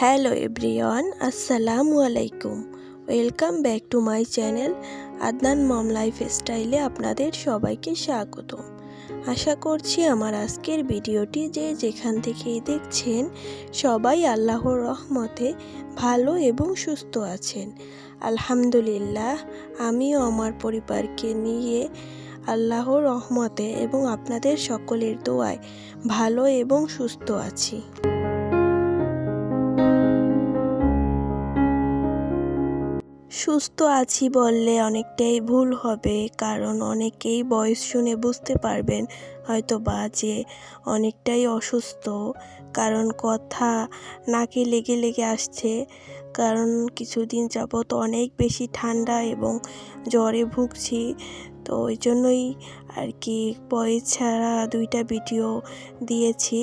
Hello everyone, আসসালামু আলাইকুম। Welcome back to my channel Adnan mom life স্টাইলে আপনাদের সবাইকে স্বাগত। আশা করছি আমার আজকের ভিডিওটি যে যেখান থেকেই দেখছেন সবাই আল্লাহর রহমতে ভালো এবং সুস্থ আছেন। আলহামদুলিল্লাহ, আমিও আমার পরিবারকে নিয়ে আল্লাহর রহমতে এবং আপনাদের সকলের দোয়ায় ভালো এবং সুস্থ আছি। সুস্থ আছি বললে অনেকটাই ভুল হবে, কারণ অনেকেই ভয়েস শুনে বুঝতে পারবেন হয়তো বা যে অনেকটাই অসুস্থ, কারণ কথা নাকে লেগে লেগে আসছে। কারণ কিছুদিন যাবত অনেক বেশি ঠান্ডা এবং জ্বরে ভুগছি, তো ওই জন্যই আর কি ভয়েস ছাড়া 2টা ভিডিও দিয়েছি।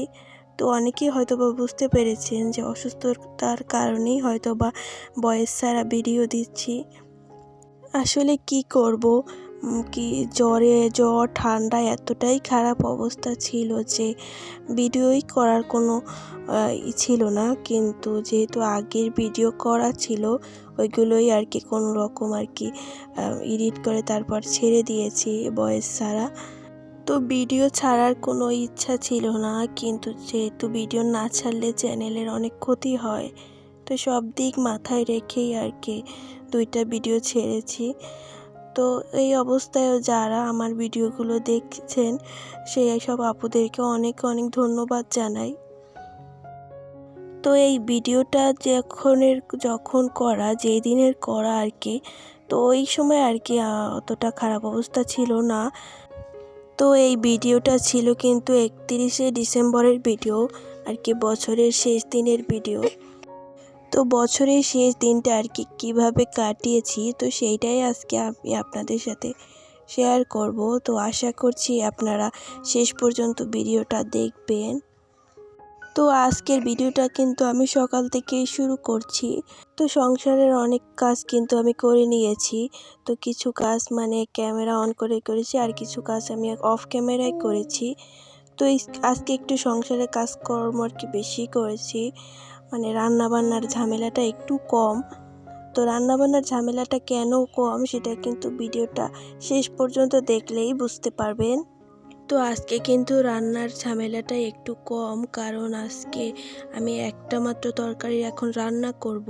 তো অনেকেই হয়তোবা বুঝতে পেরেছেন যে অসুস্থতার কারণেই হয়তোবা ভয়েস ছাড়া ভিডিও দিচ্ছি। আসলে কি করব, জ্বর ঠান্ডা এতটাই খারাপ অবস্থা ছিল যে ভিডিওই করার কোনো ছিল না। কিন্তু যেহেতু আগের ভিডিও করা ছিল ওইগুলোই আর কি কোনো রকম আর কি এডিট করে তারপর ছেড়ে দিয়েছি ভয়েস ছাড়া। তো ভিডিও ছাড়ার কোনো ইচ্ছা ছিল না, কিন্তু যেহেতু ভিডিও না ছাড়লে চ্যানেলের অনেক ক্ষতি হয়, তো সব দিক মাথায় রেখেই আর কি 2টা ভিডিও ছেড়েছি। তো এই অবস্থায়ও যারা আমার ভিডিওগুলো দেখছেন সেই সব আপুদেরকে অনেক অনেক ধন্যবাদ জানাই। তো এই ভিডিওটা যখন করা, যেই দিনের করা আর কি, তো ওই সময় আর কি অতটা খারাপ অবস্থা ছিল না। তো এই ভিডিওটা ছিল কিন্তু 31শে ডিসেম্বরের ভিডিও আর কি, বছরের শেষ দিনের ভিডিও। তো বছরের শেষ দিনটা আর কি কীভাবে কাটিয়েছি, তো সেইটাই আজকে আমি আপনাদের সাথে শেয়ার করব। তো আশা করছি আপনারা শেষ পর্যন্ত ভিডিওটা দেখবেন। তো আজকের ভিডিওটা কিন্তু আমি সকাল থেকেই শুরু করছি। তো সংসারের অনেক কাজ কিন্তু আমি করে নিয়েছি। তো কিছু কাজ মানে ক্যামেরা অন করে করেছি, আর কিছু কাজ আমি অফ ক্যামেরায় করেছি। তো আজকে একটু সংসারের কাজকর্ম আর কি বেশি করেছি, মানে রান্নাবান্নার ঝামেলাটা একটু কম। তো রান্নাবান্নার ঝামেলাটা কেন কম সেটা কিন্তু ভিডিওটা শেষ পর্যন্ত দেখলেই বুঝতে পারবেন। তো আজকে কিন্তু রান্নার ঝামেলাটা একটু কম, কারণ আজকে আমি একটা মাত্র তরকারি এখন রান্না করব।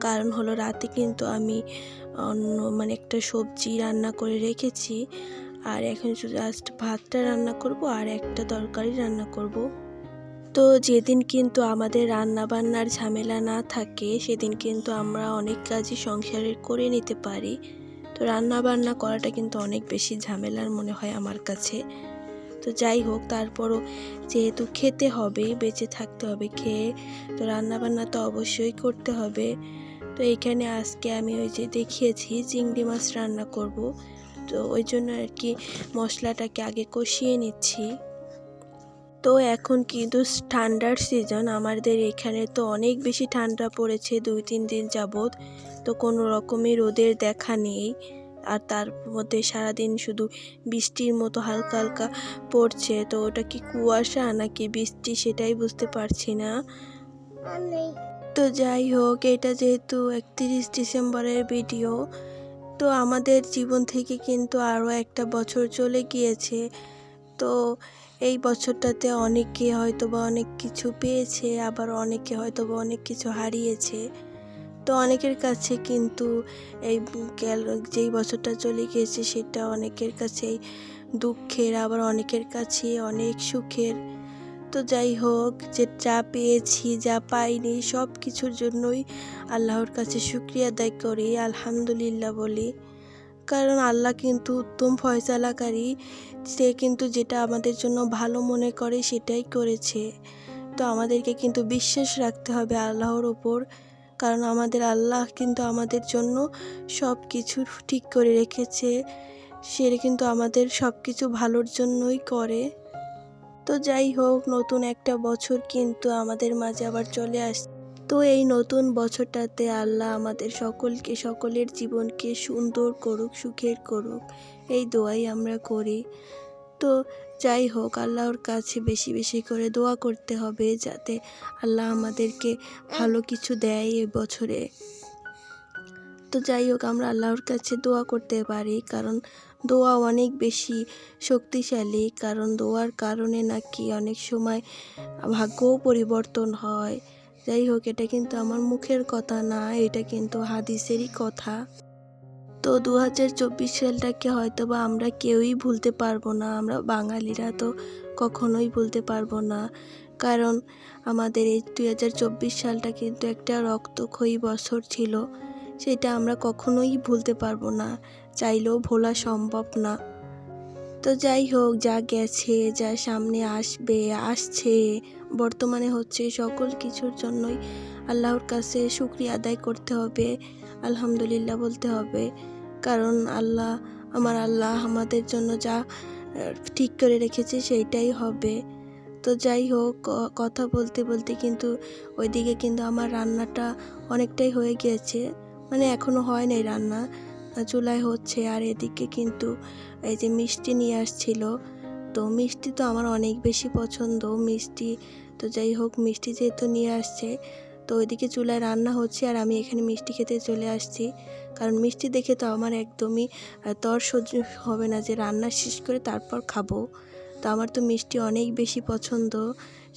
কারণ হলো রাতে কিন্তু আমি অন্য মানে একটা সবজি রান্না করে রেখেছি, আর এখন জাস্ট ভাতটা রান্না করব আর একটা তরকারি রান্না করব। তো যেদিন কিন্তু আমাদের রান্না বান্নার ঝামেলা না থাকে সেদিন কিন্তু আমরা অনেক কাজই সংসারের করে নিতে পারি। তো রান্না বান্না করাটা কিন্তু অনেক বেশি ঝামেলার মনে হয় আমার কাছে। তো যাই হোক, তারপরও যেহেতু খেতে হবে, বেঁচে থাকতে হবে খেয়ে, তো রান্নাবান্না তো অবশ্যই করতে হবে। তো এইখানে আজকে আমি ওই যে দেখিয়েছি চিংড়ি মাছ রান্না করব, তো ওই জন্য আর কি মশলাটাকে আগে কষিয়ে নিচ্ছি। তো এখন কিন্তু ঠান্ডার সিজন, আমাদের এখানে তো অনেক বেশি ঠান্ডা পড়েছে 2-3 দিন যাবৎ। তো কোনো রকমই রোদের দেখা নেই, আর তার মধ্যে সারাদিন শুধু বৃষ্টির মতো হালকা হালকা পড়ছে। তো ওটা কি কুয়াশা নাকি বৃষ্টি সেটাই বুঝতে পারছি না। তো যাই হোক, এটা যেহেতু 31 ডিসেম্বরের ভিডিও, তো আমাদের জীবন থেকে কিন্তু আরও একটা বছর চলে গিয়েছে। তো এই বছরটাতে অনেকে হয়তোবা অনেক কিছু পেয়েছে, আবার অনেকে হয়তোবা অনেক কিছু হারিয়েছে। তো অনেকের কাছে কিন্তু এই যেই বছরটা চলে গিয়েছে সেটা অনেকের কাছেই দুঃখের, আবার অনেকের কাছে অনেক সুখের। তো যাই হোক, যে যা পেয়েছি যা পাইনি সব কিছুর জন্যই আল্লাহর কাছে শুকরিয়া আদায় করি, আলহামদুলিল্লাহ বলি। কারণ আল্লাহ কিন্তু উত্তম ফয়সালাকারী, সে কিন্তু যেটা আমাদের জন্য ভালো মনে করে সেটাই করেছে। তো আমাদেরকে কিন্তু বিশ্বাস রাখতে হবে আল্লাহর ওপর, কারণ আমাদের আল্লাহ কিন্তু আমাদের জন্য সব কিছু ঠিক করে রেখেছে। সে কিন্তু আমাদের সব কিছু ভালোর জন্যই করে। তো যাই হোক, নতুন একটা বছর কিন্তু আমাদের মাঝে আবার চলে আসছে। তো এই নতুন বছরটাতে আল্লাহ আমাদের সকলের জীবনকে সুন্দর করুক, সুখের করুক, এই দোয়াই আমরা করি। তো যাই হোক, আল্লাহর কাছে বেশি বেশি করে দোয়া করতে হবে যাতে আল্লাহ আমাদেরকে ভালো কিছু দেয় এই বছরে। তো যাই হোক, আমরা আল্লাহর কাছে দোয়া করতে পারি, কারণ দোয়া অনেক বেশি শক্তিশালী, কারণ দোয়ার কারণে নাকি অনেক সময় ভাগ্যও পরিবর্তন হয়। যাই হোক, এটা কিন্তু আমার মুখের কথা না, এটা কিন্তু হাদিসেরই কথা। তো 2024 সালটাকে হয়তো বা আমরা কেউই ভুলতে পারবো না, আমরা বাঙালিরা তো কখনোই ভুলতে পারবো না, কারণ আমাদের এই 2024 সালটা কিন্তু একটা রক্তক্ষয়ী বছর ছিল। সেটা আমরা কখনোই ভুলতে পারবো না, চাইলেও ভোলা সম্ভব না। তো যাই হোক, যা গেছে, যা সামনে আসবে, আসছে, বর্তমানে হচ্ছে, সকল কিছুর জন্যই আল্লাহর কাছে শুকরিয়া আদায় করতে হবে, আলহামদুলিল্লাহ বলতে হবে, কারণ আমার আল্লাহ আমাদের জন্য যা ঠিক করে রেখেছে সেইটাই হবে। তো যাই হোক, কথা বলতে বলতে কিন্তু ওইদিকে কিন্তু আমার রান্নাটা অনেকটাই হয়ে গিয়েছে, মানে এখনও হয় নাই রান্না, চুলায় হচ্ছে। আর এদিকে কিন্তু এই যে মিষ্টি নিয়ে আসছিল, তো মিষ্টি তো আমার অনেক বেশি পছন্দ মিষ্টি। তো যাই হোক, মিষ্টি যেহেতু নিয়ে আসছে, তো ওইদিকে চুলায় রান্না হচ্ছে আর আমি এখানে মিষ্টি খেতে চলে আসছি, কারণ মিষ্টি দেখে তো আমার একদমই তর সহ্য হবে না যে রান্না শেষ করে তারপর খাবো। তো আমার তো মিষ্টি অনেক বেশি পছন্দ,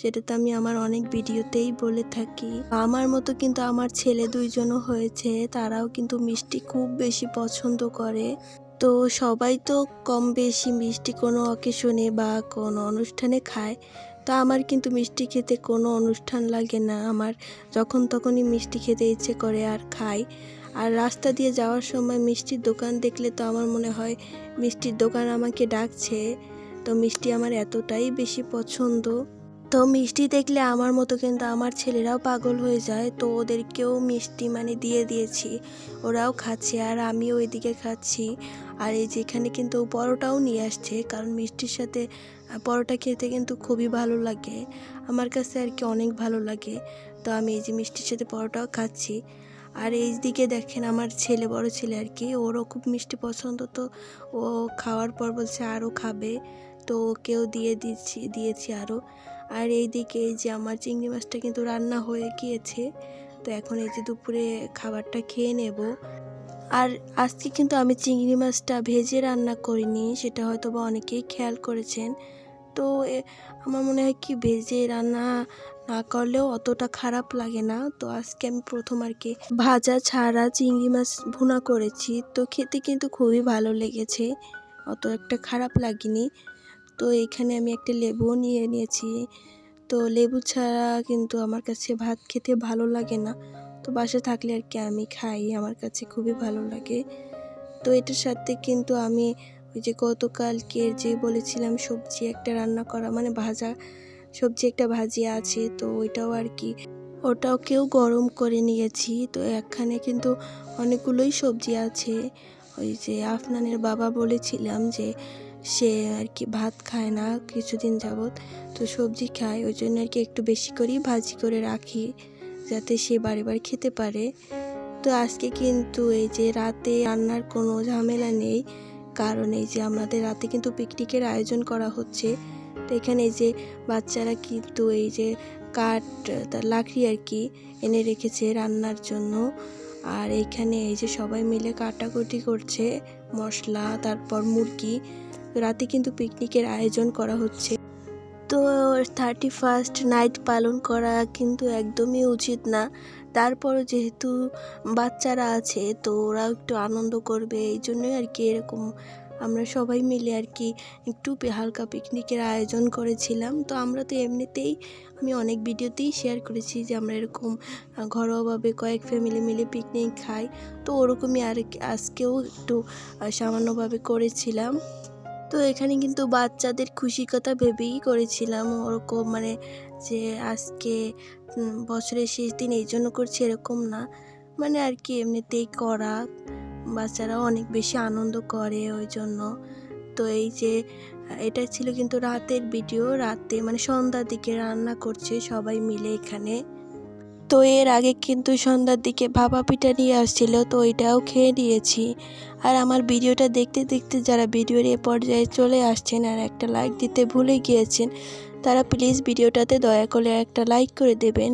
সেটা তো আমি আমার অনেক ভিডিওতেই বলে থাকি। আমার মতো কিন্তু আমার ছেলে দুইজনও হয়েছে, তারাও কিন্তু মিষ্টি খুব বেশি পছন্দ করে। তো সবাই তো কম বেশি মিষ্টি কোনো অকেশনে বা কোনো অনুষ্ঠানে খায়, তো আমার কিন্তু মিষ্টি খেতে কোনো অনুষ্ঠান লাগে না, আমার যখন তখনই মিষ্টি খেতে ইচ্ছে করে আর খাই। আর রাস্তা দিয়ে যাওয়ার সময় মিষ্টির দোকান দেখলে তো আমার মনে হয় মিষ্টির দোকান আমাকে ডাকছে। তো মিষ্টি আমার এতটাই বেশি পছন্দ, তো মিষ্টি দেখলে আমার মতো কিন্তু আমার ছেলেরাও পাগল হয়ে যায়, তো ওদেরকেও মিষ্টি মানে দিয়ে দিয়েছি, ওরাও খাচ্ছে আর আমিও ওইদিকে খাচ্ছি। আর এই যেখানে কিন্তু পরোটাও নিয়ে আসছে, কারণ মিষ্টির সাথে পরোটা খেতে কিন্তু খুবই ভালো লাগে, আমার কাছে আর কি অনেক ভালো লাগে। তো আমি এই যে মিষ্টির সাথে পরোটাও খাচ্ছি। আর এই দিকে দেখেন আমার ছেলে, বড় ছেলে আর কি, ওরও খুব মিষ্টি পছন্দ, তো ও খাওয়ার পর বলছে আরও খাবে, তো ওকেও দিয়েছি আরও। আর এইদিকে এই যে আমার চিংড়ি মাছটা কিন্তু রান্না হয়ে গিয়েছে, তো এখন এই যে দুপুরে খাবারটা খেয়ে নেব। আর আজকে কিন্তু আমি চিংড়ি মাছটা ভেজে রান্না করিনি, সেটা হয়তো বা অনেকেই খেয়াল করেছেন। তো আমার মনে হয় কি, ভেজে রান্না না করলেও অতটা খারাপ লাগে না, তো আজকে আমি প্রথম আর কি ভাজা ছাড়া চিংড়ি মাছ ভুনা করেছি, তো খেতে কিন্তু খুবই ভালো লেগেছে, অত একটা খারাপ লাগেনি। তো এখানে আমি একটা লেবুও নিয়েছি, তো লেবু ছাড়া কিন্তু আমার কাছে ভাত খেতে ভালো লাগে না, তো বাসায় থাকলে আর কি আমি খাই, আমার কাছে খুবই ভালো লাগে। তো এটার সাথে কিন্তু আমি ওই যে গতকালকের যে বলেছিলাম সবজি একটা রান্না করা, মানে ভাজা সবজি একটা ভাজিয়া আছে, তো ওইটাও আর কি ওটাকেও গরম করে নিয়েছি। তো এখানে কিন্তু অনেকগুলোই সবজি আছে, ওই যে আফনানের বাবা বলেছিলাম যে সে আর কি ভাত খায় না কিছুদিন যাবৎ, তো সবজি খায়, ওই জন্য আর কি একটু বেশি করেই ভাজি করে রাখি যাতে সে বারে খেতে পারে। তো আজকে কিন্তু এই যে রাতে রান্নার কোনো ঝামেলা নেই, কারণ এই যে আমাদের রাতে কিন্তু পিকনিকের আয়োজন করা হচ্ছে। তো এখানে এই যে বাচ্চারা কিন্তু এই যে কাঠ, লাকড়ি আর কি এনে রেখেছে রান্নার জন্য, আর এইখানে এই যে সবাই মিলে কাটাকুটি করছে মশলা, তারপর মুরগি। রাতে কিন্তু পিকনিকের আয়োজন করা হচ্ছে। তো 31st নাইট পালন করা কিন্তু একদমই উচিত না, তারপরও যেহেতু বাচ্চারা আছে তো ওরাও একটু আনন্দ করবে, এই জন্যই আর কি এরকম আমরা সবাই মিলে আর কি একটু হালকা পিকনিকের আয়োজন করেছিলাম। তো আমরা তো এমনিতেই, আমি অনেক ভিডিওতেই শেয়ার করেছি যে আমরা এরকম ঘরোয়াভাবে কয়েক ফ্যামিলি মিলে পিকনিক খাই, তো ওরকমই আর আজকেও একটু সামান্যভাবে করেছিলাম। তো এখানে কিন্তু বাচ্চাদের খুশির কথা ভেবেই করেছিলাম, ওরকম মানে যে আজকে বছরের শেষ দিন এই জন্য করছি এরকম না, মানে আর কি এমনিতেই করা, বাচ্চারাও অনেক বেশি আনন্দ করে ওই জন্য। তো এই যে এটা ছিল কিন্তু রাতের ভিডিও, রাতে মানে সন্ধ্যার দিকে রান্না করছে সবাই মিলে এখানে। তো এর আগে কিন্তু সন্ধ্যার দিকে ভাপা পিঠা নিয়ে আসছিল, তো ওইটাও খেয়ে নিয়েছি। আর আমার ভিডিওটা দেখতে দেখতে যারা ভিডিওর এ পর্যায়ে চলে আসছেন আর একটা লাইক দিতে ভুলে গিয়েছেন, তারা প্লিজ ভিডিওটাতে দয়া করে একটা লাইক করে দেবেন।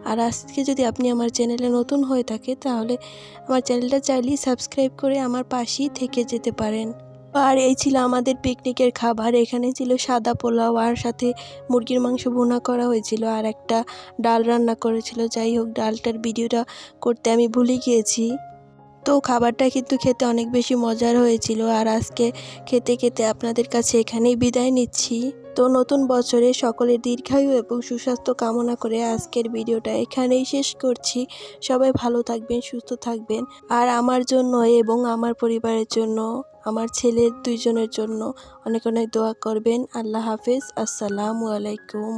আর আজকে যদি আপনি আমার চ্যানেলে নতুন হয়ে থাকে তাহলে আমার চ্যানেলটা চাইলেই সাবস্ক্রাইব করে আমার পাশেই থেকে যেতে পারেন। আর এই ছিল আমাদের পিকনিকের খাবার। এখানে ছিল সাদা পোলাও, আর সাথে মুরগির মাংস ভুনা করা হয়েছিল, আর একটা ডাল রান্না করেছিল। যাই হোক, ডালটার ভিডিওটা করতে আমি ভুলে গিয়েছি। তো খাবারটা কিন্তু খেতে অনেক বেশি মজার হয়েছিল। আর আজকে খেতে খেতে আপনাদের কাছে এখানেই বিদায় নিচ্ছি। তো নতুন বছরে সকলের দীর্ঘায়ু এবং সুস্বাস্থ্য কামনা করে আজকের ভিডিওটা এখানেই শেষ করছি। সবাই ভালো থাকবেন, সুস্থ থাকবেন। আর আমার জন্য এবং আমার পরিবারের জন্য, আমার ছেলের দুইজনের জন্য অনেক অনেক দোয়া করবেন। আল্লাহ হাফেজ। আসসালামু আলাইকুম।